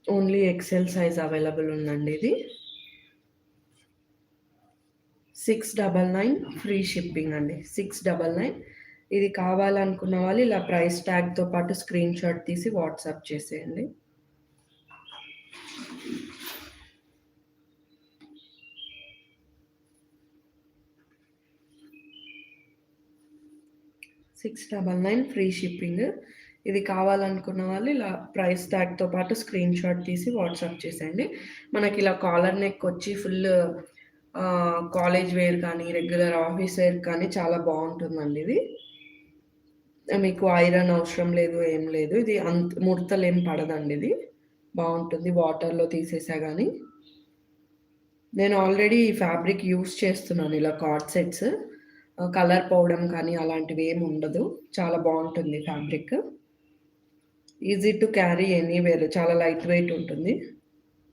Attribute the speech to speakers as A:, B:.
A: Only XL size available ఉందండి ఇది. 699 free shipping అండి. 699. ఇది కావాలనుకున్న వాళ్ళు ఇలా ప్రైస్ ట్యాగ్‌తో పాటు స్క్రీన్‌షాట్ తీసి వాట్సాప్ చేసేయండి. $699 ఫ్రీ షిప్పింగ్. ఇది కావాలనుకున్న వాళ్ళు ఇలా ప్రైస్ ట్యాగ్‌తో పాటు స్క్రీన్‌షాట్ తీసి వాట్సాప్ చేసేయండి. మనకి ఇలా కాలర్ నెక్ వచ్చి ఫుల్ కాలేజ్ వేర్ కానీ, రెగ్యులర్ ఆఫీస్ వేర్ కానీ చాలా బావుంటుందండి ఇది. మీకు ఐరన్ అవసరం లేదు, ఏం లేదు. ఇది ముడతలేం పడదండి ఇది. బావుంటుంది వాటర్‌లో తీసేసా గానీ. నేను ఆల్రెడీ ఈ ఫ్యాబ్రిక్ యూజ్ చేస్తున్నాను ఇలా కార్డ్ సెట్స్. కలర్ పోవడం కానీ అలాంటివి ఏమి ఉండదు. చాలా బావుంటుంది fabric. Easy to carry anywhere చాలా లైట్ వెయిట్ ఉంటుంది.